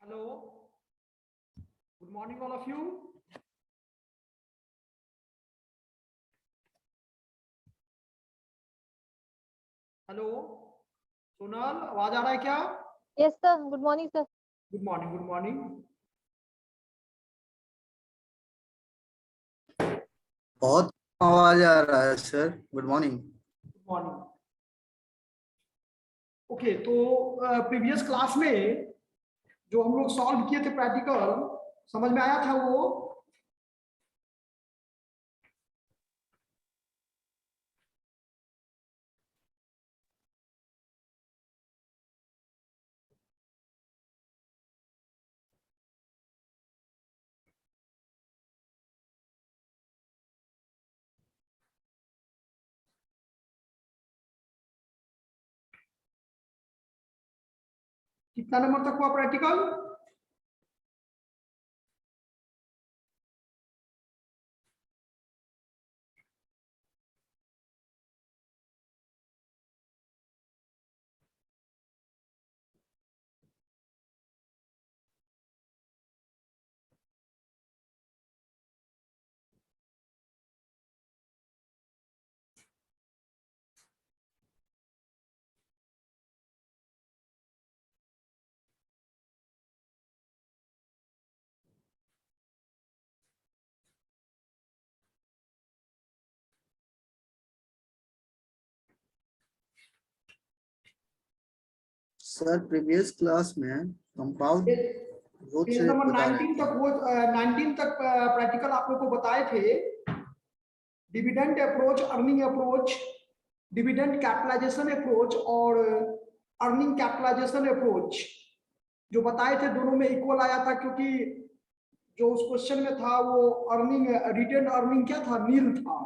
Hello, good morning, all of you. Hello Sonal, आवाज आ रहा है क्या? Yes sir, good morning sir. Good morning, good morning. बहुत आवाज आ रहा है sir. Good morning. Good morning. Okay, तो प्रीवियस क्लास में जो हम लोग सॉल्व किए थे प्रैक्टिकल, समझ में आया था वो? कितना नंबर तक हुआ प्रैक्टिकल? सर प्रीवियस क्लास में कंपाउंड ग्रोथ पेज से नंबर बता रहे 19 थे। तक वो 19 तक प्रैक्टिकल आप लोग को बताए थे। Dividend approach, earning approach, dividend capitalization approach और अर्निंग कैपिटलाइजेशन अप्रोच जो बताए थे, दोनों में इक्वल आया था, क्योंकि जो उस क्वेश्चन में था वो अर्निंग, रिटेन अर्निंग क्या था? नील था।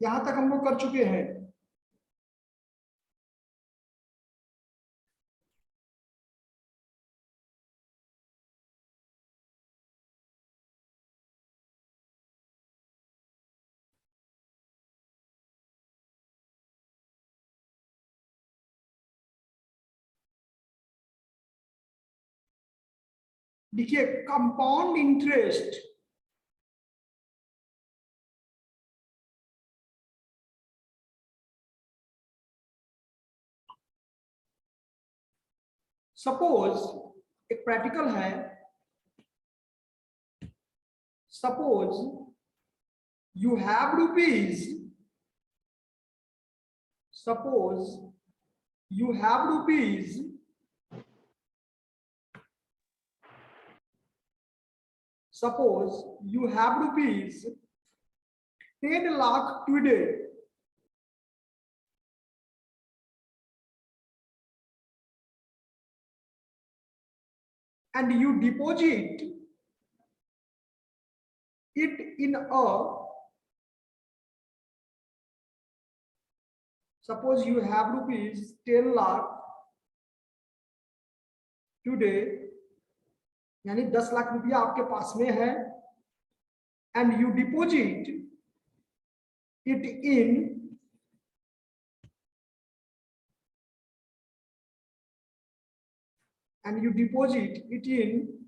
यहां तक हम लोग कर चुके हैं। देखिए, कंपाउंड इंटरेस्ट सपोज एक प्रैक्टिकल है। Suppose you have rupees, suppose you have rupees 10 lakh today, and you deposit it in a, suppose you have rupees 10 lakh today, यानी 10 लाख रुपया आपके पास में है, and you deposit it in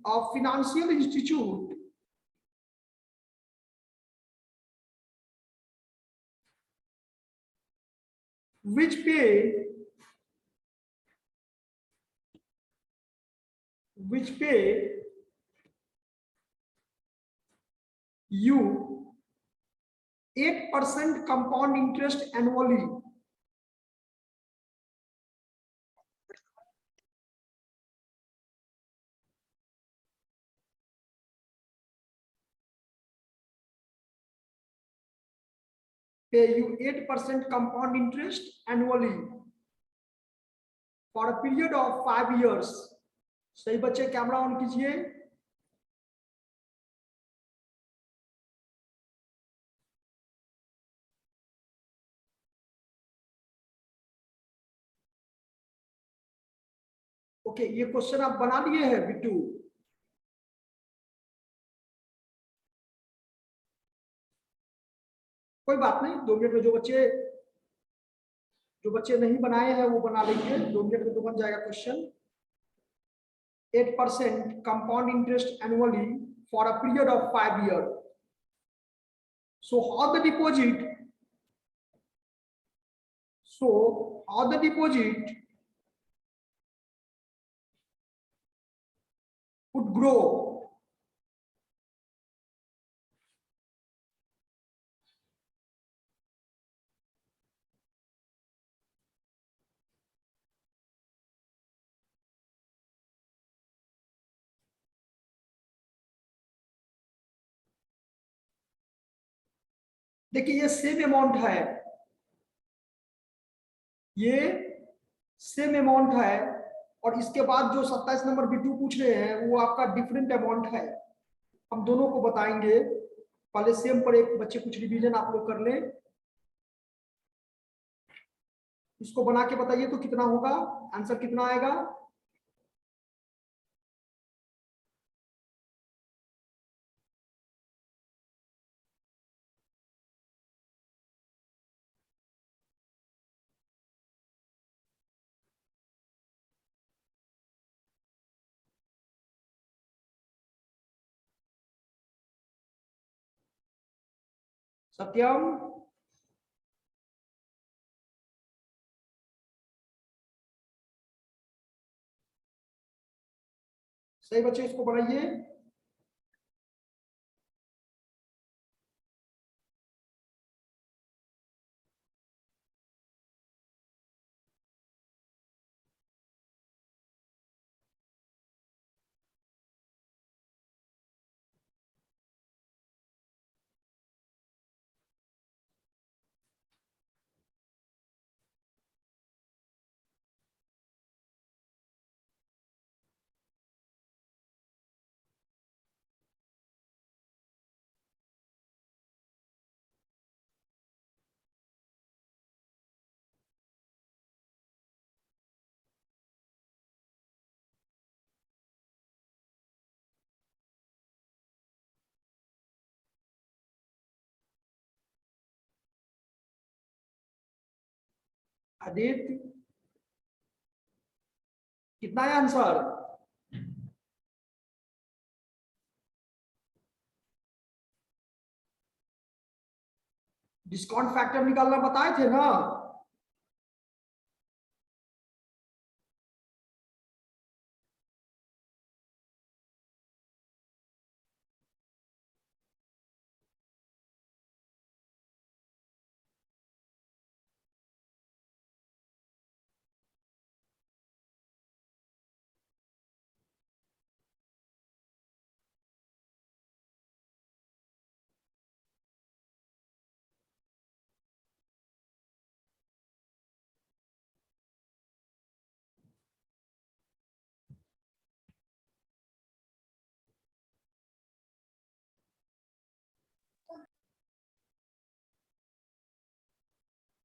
a financial institute which pay you 8% compound interest annually. Pay you 8% compound interest annually for a period of 5 years. सही बच्चे, camera on कीजिए। Okay, ये question आप बना लिए हैं बिट्टू? कोई बात नहीं, 2 मिनट में जो बच्चे नहीं बनाए हैं वो बना लेंगे, 2 मिनट में तो बन जाएगा question. 8% compound interest annually for a period of 5 years. So how the deposit? So how the deposit would grow? देखिए ये सेम अमाउंट है, ये सेम अमाउंट है, और इसके बाद जो 27 नंबर बिट्टू पूछ रहे हैं वो आपका डिफरेंट अमाउंट है। हम दोनों को बताएंगे, पहले सेम पर एक बच्चे कुछ रिवीजन आप लोग कर लें। इसको बना के बताइए तो कितना होगा, आंसर कितना आएगा? सत्यम, सही बच्चे इसको बनाइए। आदित्य, कितना है आंसर? डिस्काउंट फैक्टर निकालना बताए थे ना?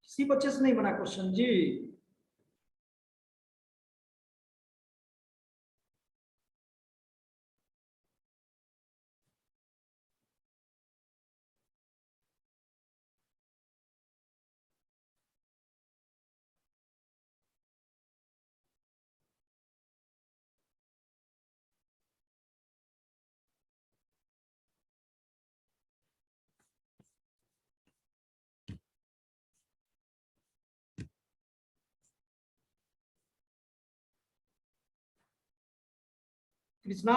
किसी बच्चे से नहीं बना क्वेश्चन जी? कृष्णा,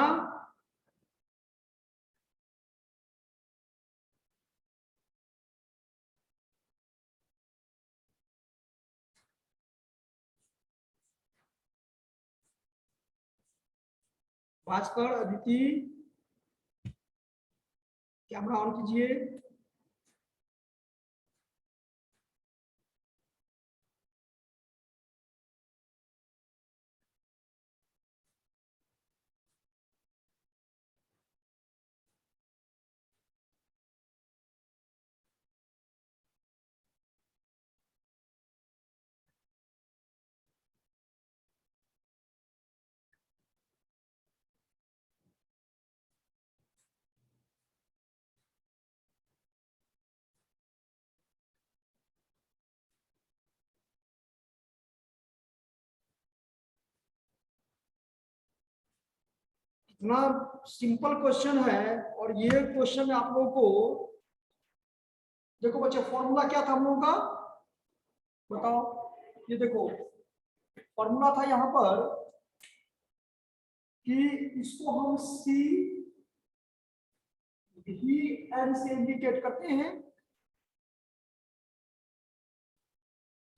भास्कर, अदिति, कैमरा ऑन कीजिए। ना सिंपल क्वेश्चन है। और ये क्वेश्चन आप लोगों को देखो बच्चे, फॉर्मूला क्या था हम लोगों का बताओ। ये देखो फॉर्मूला था यहाँ पर कि इसको हम सी ही एन से इंडिकेट करते हैं।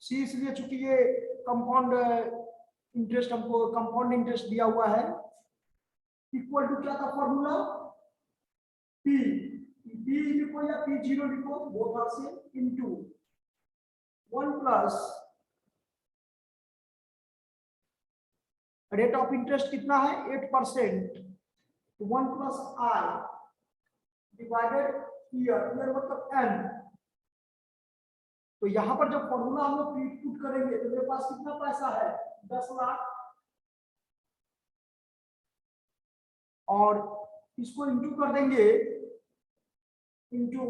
सी इसलिए चूंकि ये कंपाउंड इंटरेस्ट, हमको कंपाउंड इंटरेस्ट दिया हुआ है। इक्वल टू क्या था फॉर्मूला, पी पी लिखो या पी जीरो लिखो, both are same, into 1 plus rate of interest कितना है 8%, 1 plus I divided year, year मतलब एन। तो यहां पर जब फॉर्मूला हम लोग पुट करेंगे तो मेरे पास कितना पैसा है 10 लाख, और इसको इंटू कर देंगे इंटू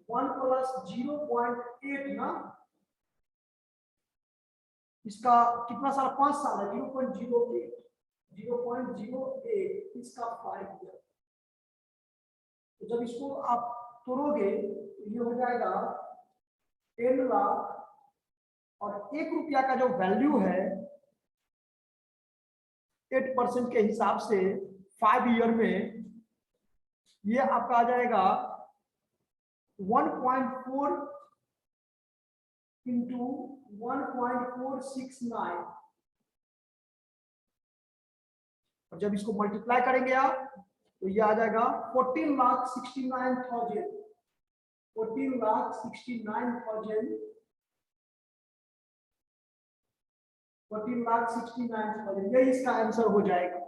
1 प्लस 0.8 ना, इसका कितना साल 5 साल है 0.08, 0.08 इसका 5 ईयर। तो जब इसको आप तोड़ोगे तो ये हो जाएगा 10 लाख, और 1 रुपया का जो वैल्यू है 8% के हिसाब से 5 ईयर में ये आपका आ जाएगा 1.4 इंटू 1.469। और जब इसको मल्टीप्लाई करेंगे आप तो ये आ जाएगा 14,69,000, 14,69,000, 14,69,000, यही इसका आंसर हो जाएगा।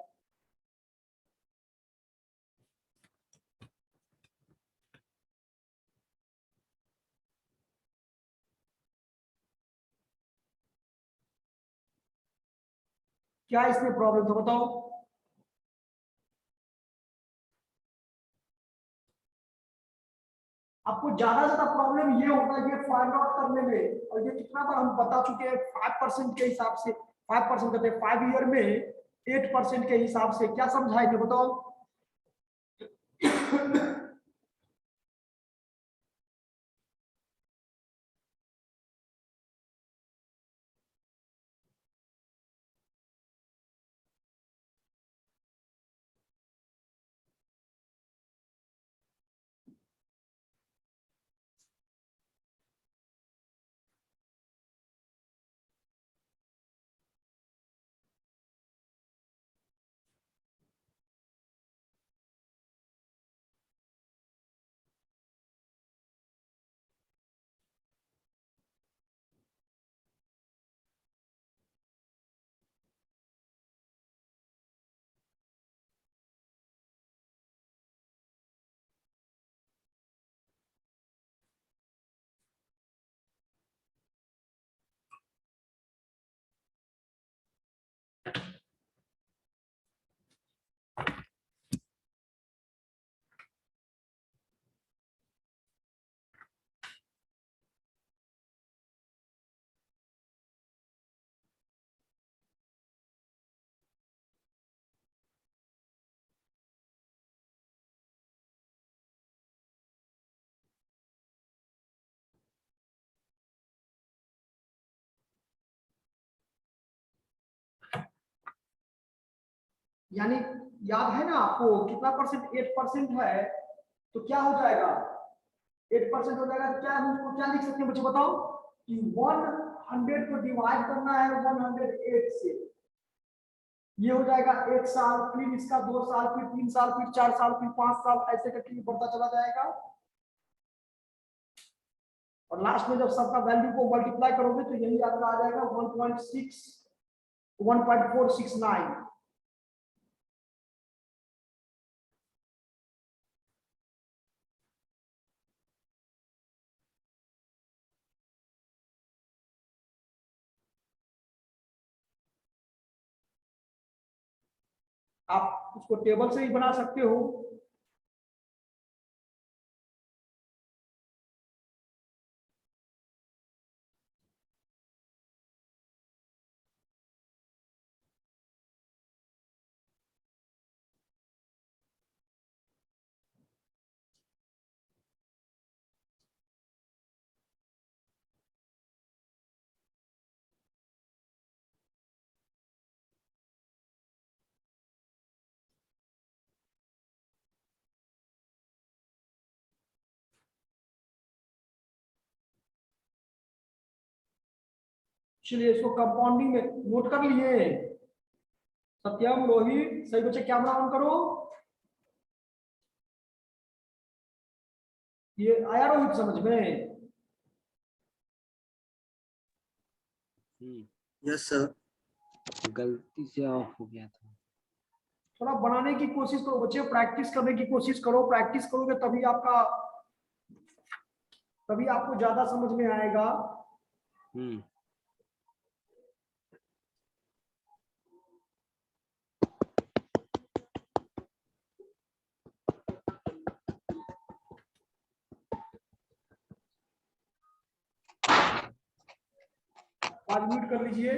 क्या इसमें प्रॉब्लम था बताओ। आपको ज्यादा प्रॉब्लम ये होगा ये फाइंड आउट करने में, और ये कितना बार हम बता चुके हैं 5% के हिसाब से, 5% कहते हैं 5 ईयर में 8% के हिसाब से, क्या समझाएंगे बताओ। यानी याद है ना आपको कितना परसेंट 8% है, तो क्या हो जाएगा 8% हो जाएगा, तो क्या हम उसको क्या लिख सकते हैं बच्चे बताओ कि 100 को डिवाइड करना है 108 से, ये हो जाएगा 1 साल, फिर इसका 2 साल, फिर 3 साल, फिर 4 साल, फिर 5 साल, ऐसे करके बढ़ता चला जाएगा। और लास्ट में जब सबका वैल्यू को मल्टीप्लाई करोगे तो यही आपका आ जाएगा 1.469। आप उसको टेबल से ही बना सकते हो। चलिए इसको कंपाउंडिंग में नोट कर लिए। सत्यम, रोहित, सही बच्चे कैमरा ऑन करो। ये आया रोहित समझ में? Yes sir. गलती से ऑफ हो गया था। थोड़ा बनाने की कोशिश करो बच्चे, प्रैक्टिस करने की कोशिश करो। प्रैक्टिस करोगे तभी आपको ज्यादा समझ में आएगा। आज म्यूट कर लीजिए।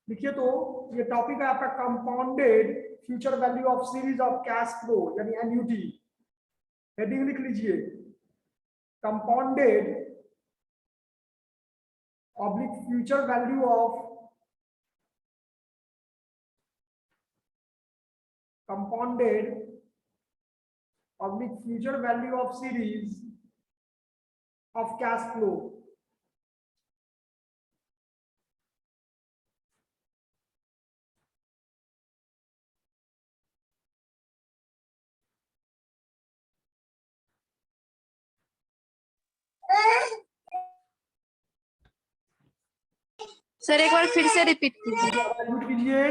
देखिए तो ये टॉपिक है आपका compounded future value of series of cash flow यानी एनयूटी। हेडिंग लिख लीजिए, compounded oblique future value of compounded oblique future value of series of cash flow. Sir एक बार फिर से रिपीट कीजिए। म्यूट कीजिए।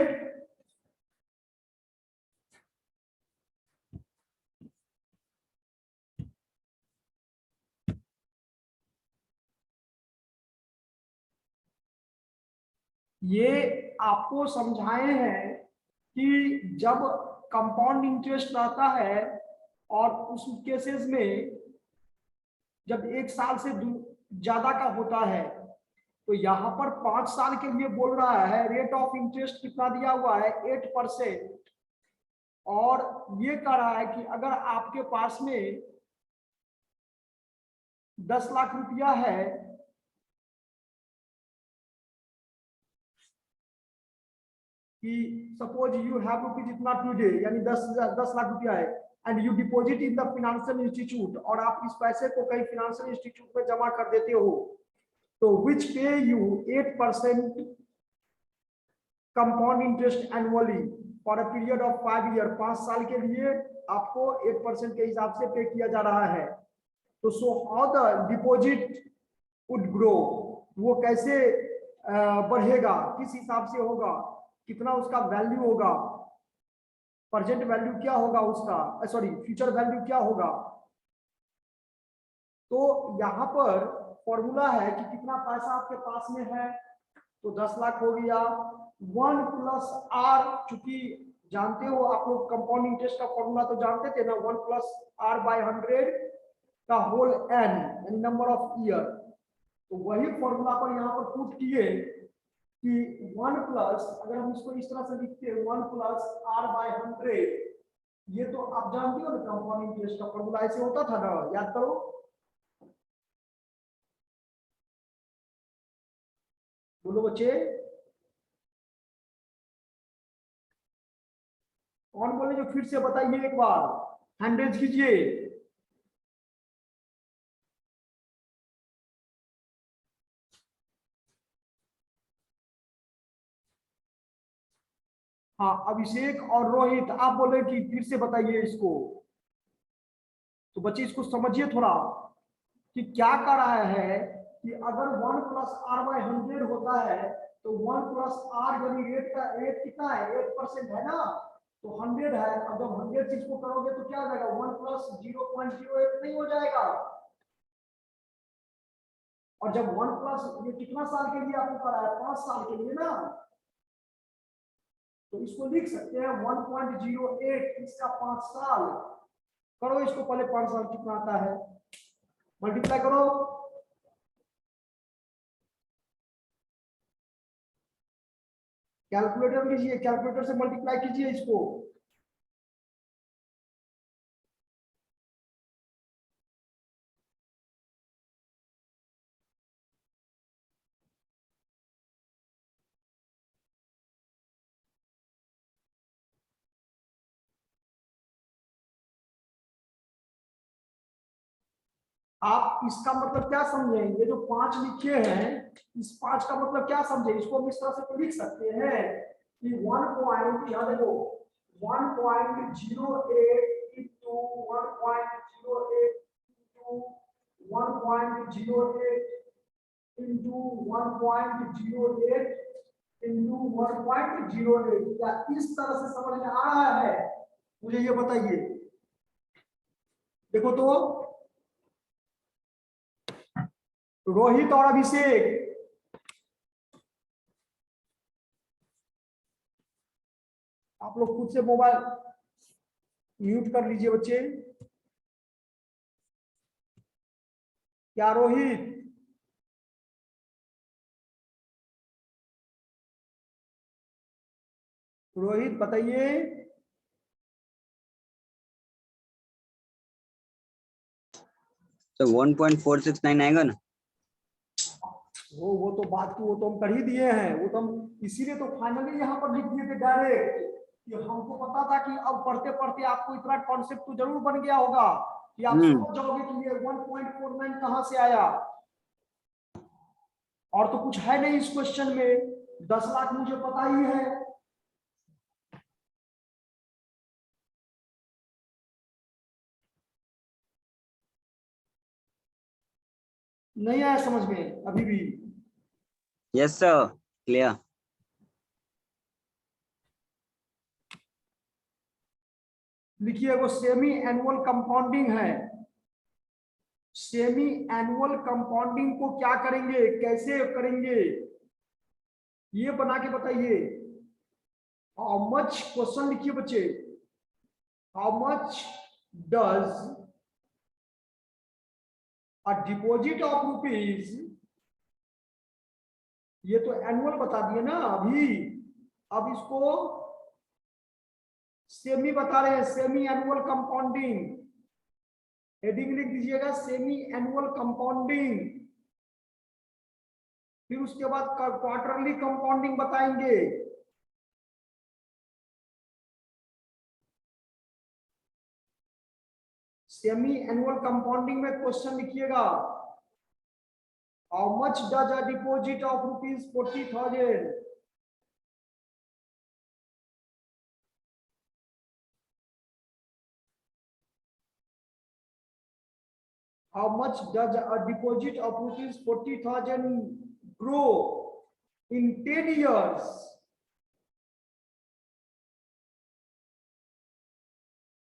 ये आपको समझाए हैं कि जब कंपाउंड इंटरेस्ट रहता है और उस केसेस में जब 1 साल से ज्यादा का होता है, तो यहाँ पर 5 साल के लिए बोल रहा है रेट ऑफ इंटरेस्ट कितना दिया हुआ है 8%। और ये कह रहा है कि अगर आपके पास में 10 लाख रुपया है कि सपोज यू हैव रुपीज इतना टुडे यानी 10 लाख रुपया है and you deposit in the financial institute, और आप इस पैसे को कहीं फाइनेंशियल इंस्टीट्यूट में जमा कर देते हो, तो विच पे you 8% compound interest annually for a period of 5 year. 5 साल के लिए आपको 8% के हिसाब से पे किया जा रहा है। तो so how the deposit would grow, वो कैसे बढ़ेगा, किस हिसाब से होगा, कितना उसका वैल्यू होगा, प्रेजेंट वैल्यू क्या होगा उसका, सॉरी फ्यूचर वैल्यू क्या होगा। तो यहाँ पर फॉर्मूला है कि कितना पैसा आपके पास में है, तो 10 लाख हो गया 1 प्लस आर, चूंकि जानते हो आप लोग कंपाउंड इंटरेस्ट का फॉर्मूला तो जानते थे ना, 1 प्लस आर बाय 100 का होल एन यानी नंबर ऑफ ईयर। तो वही फॉर्मूला पर यहाँ पर पुट किए कि 1 प्लस, अगर हम इसको इस तरह से लिखते हैं 1 प्लस आर बाय 100, ये तो आप जानते हो ना कंपाउंड इंटरेस्ट का फॉर्मूला ऐसे होता था ना, याद करो। बोलो बच्चे, कौन बोले जो फिर से बताइए एक बार, हैंड रेज कीजिए। हाँ अभिषेक और रोहित, आप बोले कि फिर से बताइए इसको। तो बच्चे इसको समझिए थोड़ा कि क्या कर रहा है कि अगर 1 प्लस आर बाय 100 होता है तो 1 प्लस आर यानी रेट का रेट कितना है 8% है ना, तो 100 है। अब जब 100 चीज को करोगे तो क्या हो जाएगा 1 प्लस 0.08 नहीं हो जाएगा। और जब 1 प्लस, ये कितना साल के लिए आपको करा है 5 साल के लिए ना, तो इसको लिख सकते हैं 1.08 इसका 5 साल। करो इसको पहले 5 साल कितना आता है, मल्टीप्लाई करो। कैलकुलेटर लीजिए, कैलकुलेटर से मल्टीप्लाई कीजिए इसको। आप इसका मतलब क्या समझे, ये जो 5 लिखे हैं इस 5 का मतलब क्या समझे, इसको हम इस तरह से तो लिख सकते हैं कि 1 पॉइंट, यहाँ देखो 1.08 into 1.08 into 1.08 into 1.08 into 1.08, क्या इस तरह से समझ में आ रहा है, मुझे ये बताइए। देखो तो रोहित और अभिषेक, आप लोग खुद से मोबाइल म्यूट कर लीजिए बच्चे। क्या रोहित, रोहित बताइए। तो 1.469 आएगा ना। वो तो बात की, वो तो हम कर ही दिए हैं, वो तो हम इसीलिए तो फाइनली यहाँ पर लिख दिए थे डायरेक्ट, कि हमको पता था कि अब पढ़ते पढ़ते आपको इतना कॉन्सेप्ट तो जरूर बन गया होगा कि आप समझ जाओगे कि ये 1.49 कहां से आया, और तो कुछ है नहीं इस क्वेश्चन में, 10 लाख मुझे पता ही है। नहीं आया समझ में अभी भी? Yes sir, clear. लिखिए, वो सेमी एनुअल कंपाउंडिंग है। सेमी एनुअल कंपाउंडिंग को क्या करेंगे, कैसे करेंगे, ये बना के बताइए। हाउ मच, क्वेश्चन लिखिए बच्चे, how much does a deposit of rupees, ये तो एनुअल बता दिए ना अभी, अब इसको सेमी बता रहे हैं, सेमी एनुअल कंपाउंडिंग, हेडिंग लिख दीजिएगा सेमी एनुअल कंपाउंडिंग। फिर उसके बाद क्वार्टरली कंपाउंडिंग बताएंगे। सेमी एनुअल कंपाउंडिंग में क्वेश्चन लिखिएगा, how much does a deposit of rupees 40,000, how much does a deposit of rupees 40,000 grow in 10 years?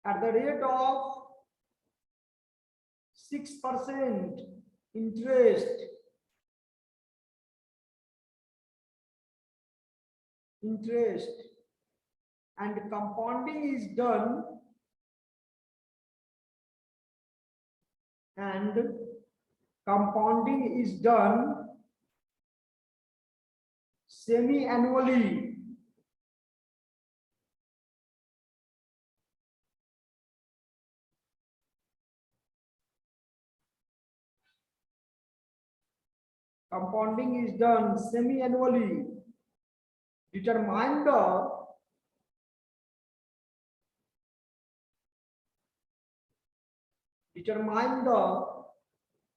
At the rate of 6% interest. And compounding is done, semi-annually. Compounding is done semi-annually. Determine the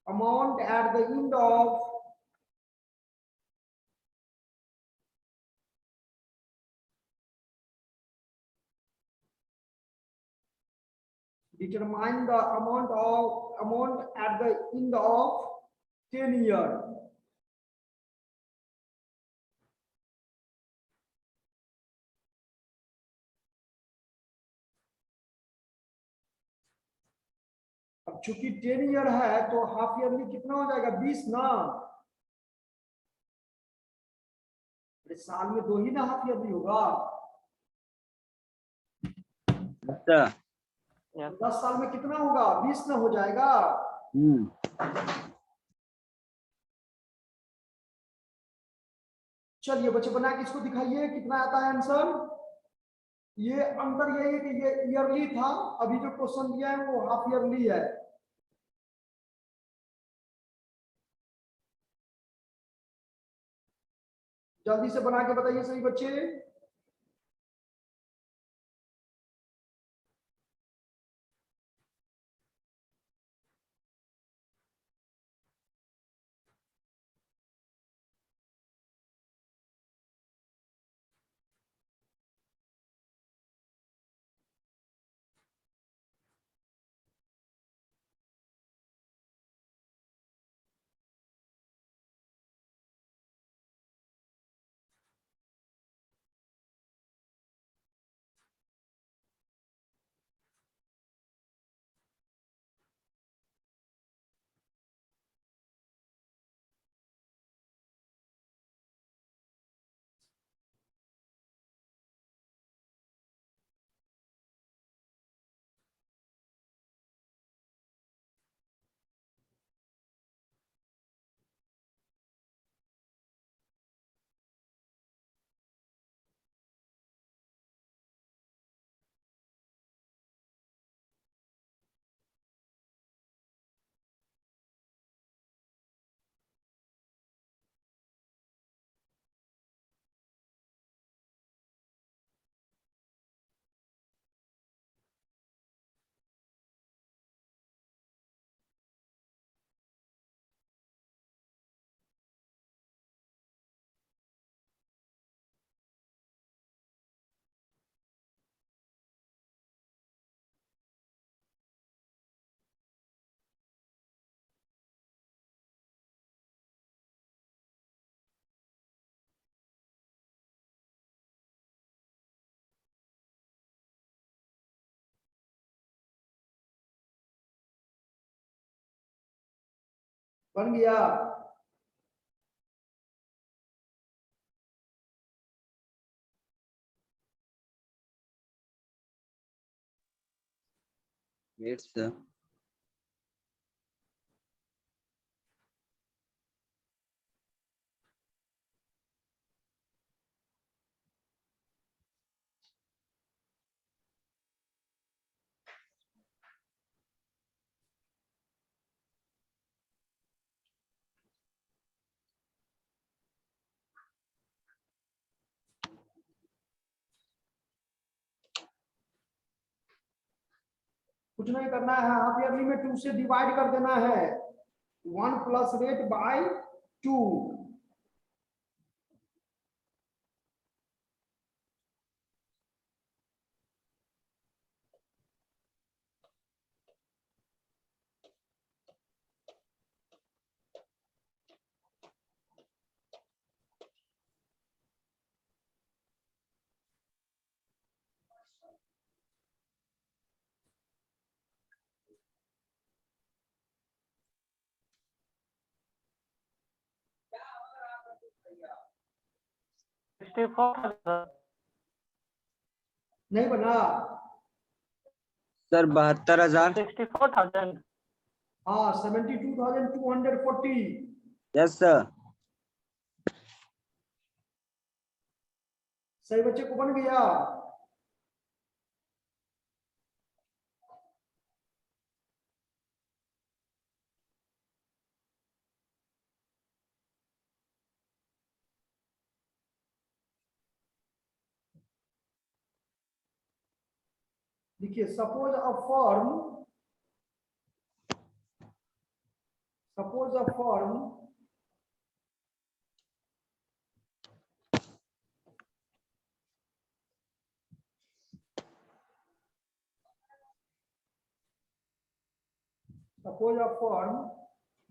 amount at the end of amount at the end of 10 years. अब चूंकि 10 year है तो half yearly कितना हो जाएगा, 20 ना, साल में 2 ही ना हाफ ईयरली होगा, 10 साल में कितना होगा, 20 ना हो जाएगा। चलिए बच्चे बना के इसको दिखाइए कितना आता है आंसर। ये अंतर यही है कि ये ईयरली था, अभी जो क्वेश्चन दिया है वो हाफ ईयरली है। जल्दी से बना के बताइए सही बच्चे। बन गया। Wait, sir. कुछ नहीं करना है, हाफ ईयरली में 2 से डिवाइड कर देना है, 1 प्लस रेट बाय 2। नहीं बना। सर 72,000। 64,000। हाँ 72,240। Yes sir. सही बच्चे को बन गया। देखिए suppose a firm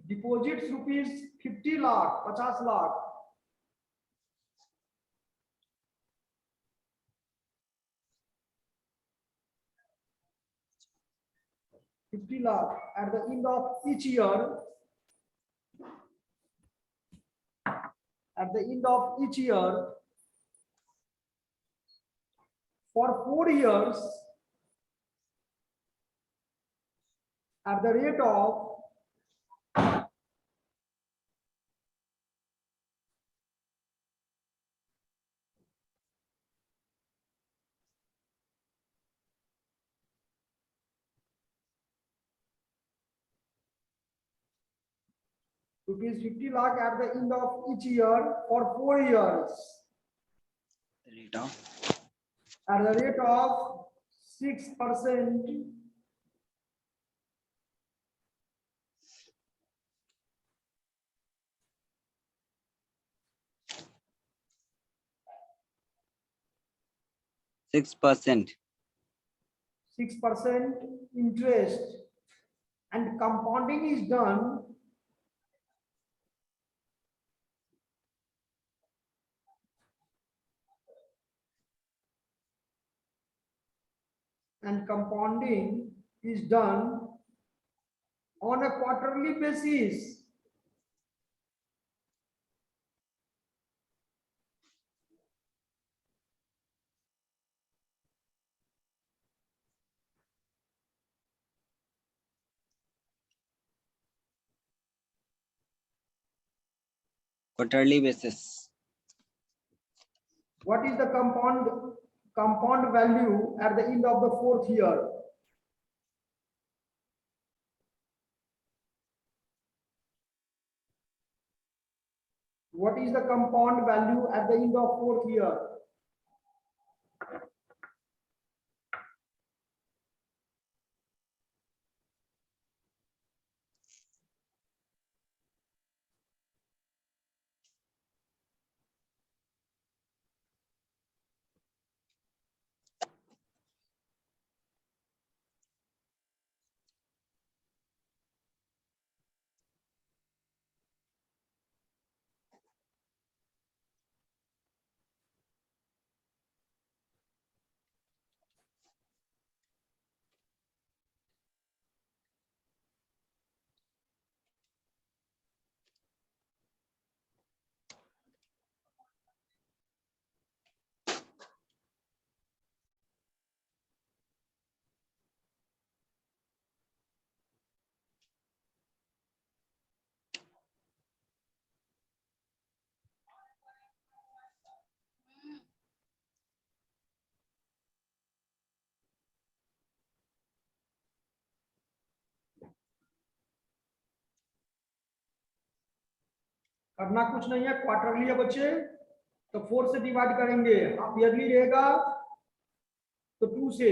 deposits rupees 50 lakh, 50 lakh, at the end of each year, for 4 years, at the rate of 50 lakh at the end of each year for 4 years, Rate of at the rate of 6%, six percent. 6% interest, and compounding is done on a quarterly basis. Quarterly basis. What is the compound value at the end of the 4th year? What is the compound value at the end of 4th year? करना कुछ नहीं है, quarterly है बच्चे, तो 4 से divide करेंगे, half yearly रहेगा तो 2 से,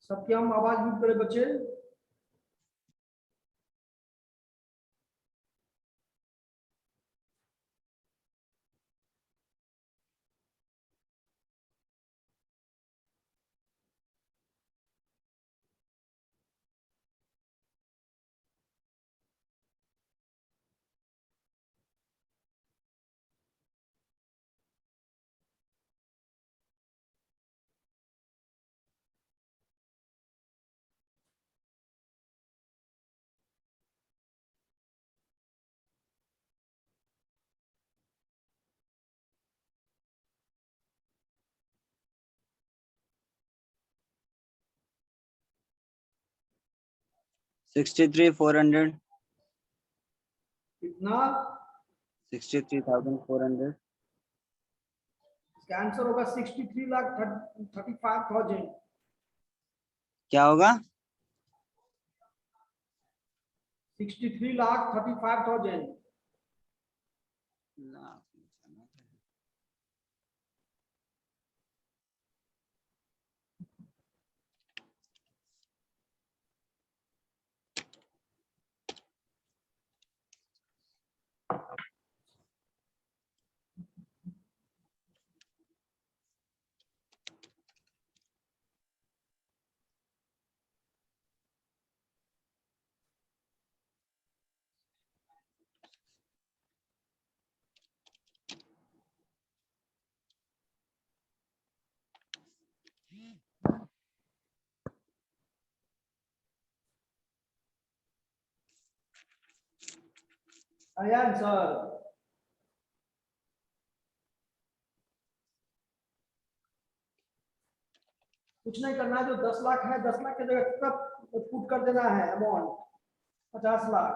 सबकी हम आवाज म्यूट करें बच्चे। $63,400. कितना? 63,400. इसका आंसर होगा 63,35,000। क्या होगा? 63,35,000। लाख। अयान सर, कुछ नहीं करना है, जो 10 लाख है 10 लाख की जगह कितना पुट कर देना है अमाउंट? 50 लाख।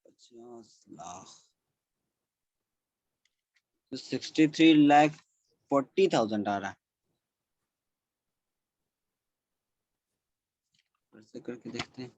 50 लाख तो 63,40,000 आ रहा है। फिर से करके देखते हैं।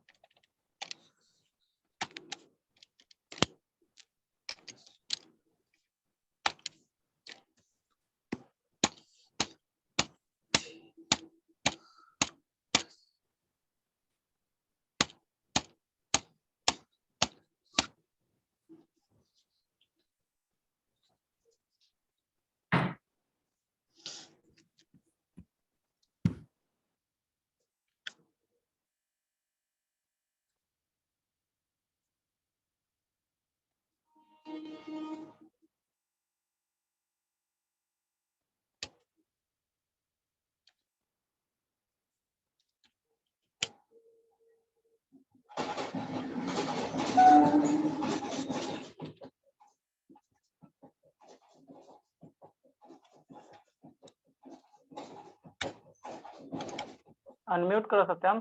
अनम्यूट करो सत्यम।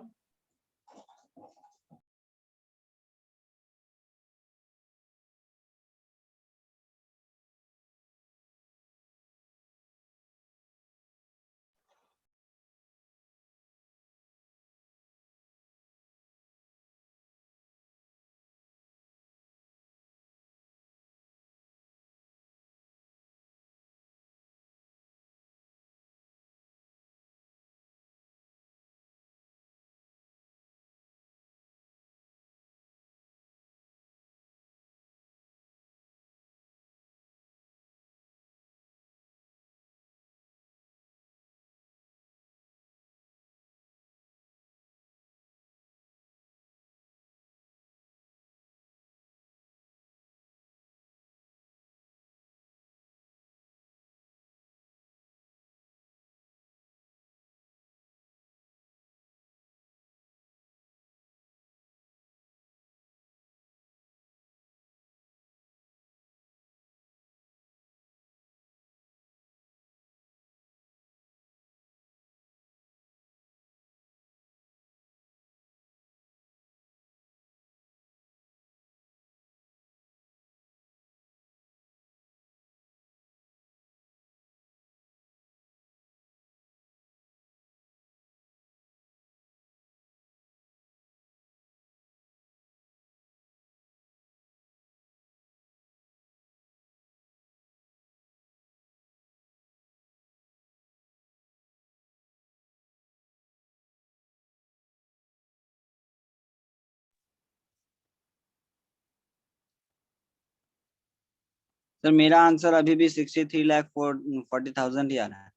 सर मेरा आंसर अभी भी 63,40,000 ही आ रहा है।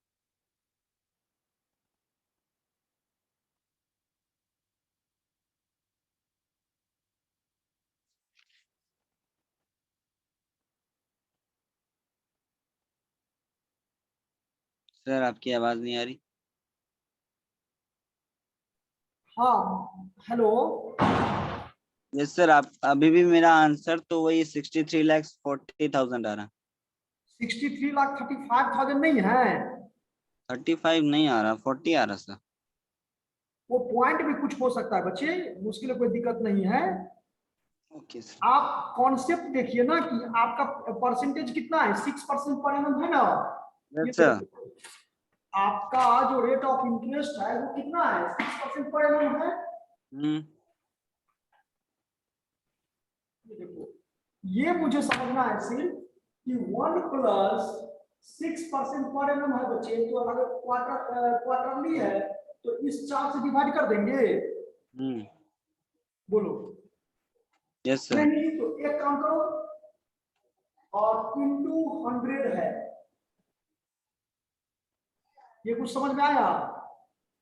सर आपकी आवाज नहीं आ रही। हाँ हेलो, यस सर, आप अभी भी मेरा आंसर तो वही 63,40,000 आ रहा है। 63,35,000 नहीं है, 35 नहीं आ रहा, 40 आ रहा सर। वो पॉइंट भी कुछ हो सकता है बच्चे, मुश्किल कोई दिक्कत नहीं है। Okay sir. आप कॉन्सेप्ट देखिए ना कि आपका परसेंटेज कितना है, 6% पर एनम है ना। ये यस सर। तो आपका जो रेट ऑफ इंटरेस्ट है वो कितना है, 6% पर एनम है। ये देखो, ये मुझे समझना है सिर्फ कि 1 + 6% पर एनम है बच्चे, तो अगर क्वार्टरली है तो इस 4 से डिवाइड कर देंगे। बोलो यस सर। नहीं, तो एक काम करो, और इंटू 100 है। ये कुछ समझ में आया?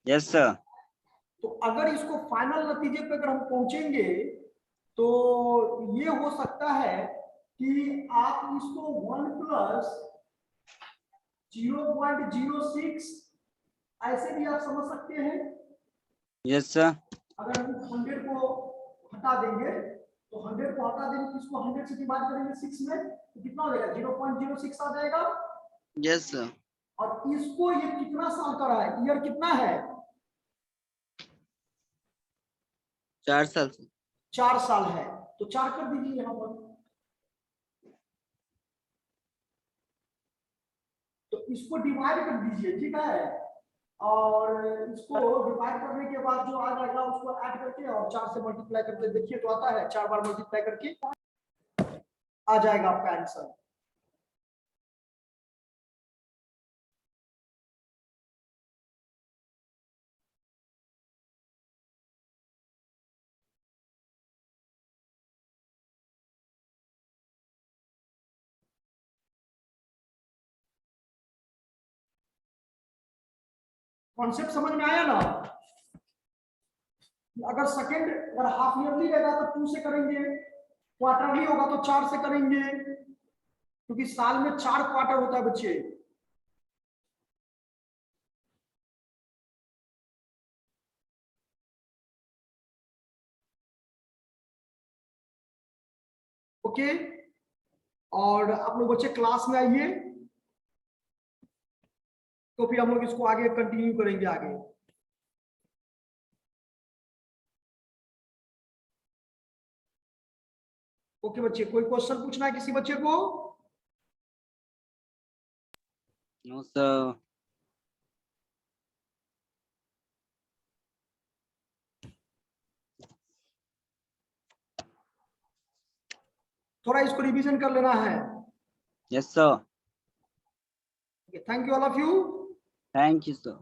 Yes sir. तो अगर इसको फाइनल नतीजे पे अगर हम पहुंचेंगे तो ये हो सकता है कि आप इसको 1 + 0.06 ऐसे भी आप समझ सकते हैं। Yes sir. अगर हम 100 को हटा देंगे तो 100 को हटा देंगे, इसको 100 से डिवाइड करेंगे 6 में तो कितना हो जाएगा, 0.06 आ जाएगा। Yes sir. और इसको ये कितना साल का रहा है, ईयर कितना है, 4 साल से। 4 साल है, तो 4 कर दीजिए यहाँ पर। तो इसको डिवाइड कर दीजिए, ठीक है, और इसको डिवाइड करने के बाद जो आ जाएगा उसको ऐड करके और 4 से मल्टीप्लाई करके देखिए तो आता है, 4 बार मल्टीप्लाई करके आ जाएगा आपका आंसर। कॉन्सेप्ट समझ में आया ना? अगर सेकंड अगर हाफ ईयरली रहेगा तो 2 से करेंगे, क्वार्टरली होगा तो 4 से करेंगे, क्योंकि साल में 4 क्वार्टर होता है बच्चे। ओके, और आप लोग बच्चे क्लास में आइए, तो फिर हम लोग इसको आगे कंटिन्यू करेंगे आगे। ओके बच्चे, कोई क्वेश्चन पूछना है किसी बच्चे को? No sir. थोड़ा इसको रिवीजन कर लेना है। Yes sir. Thank you all of you. Thank you sir.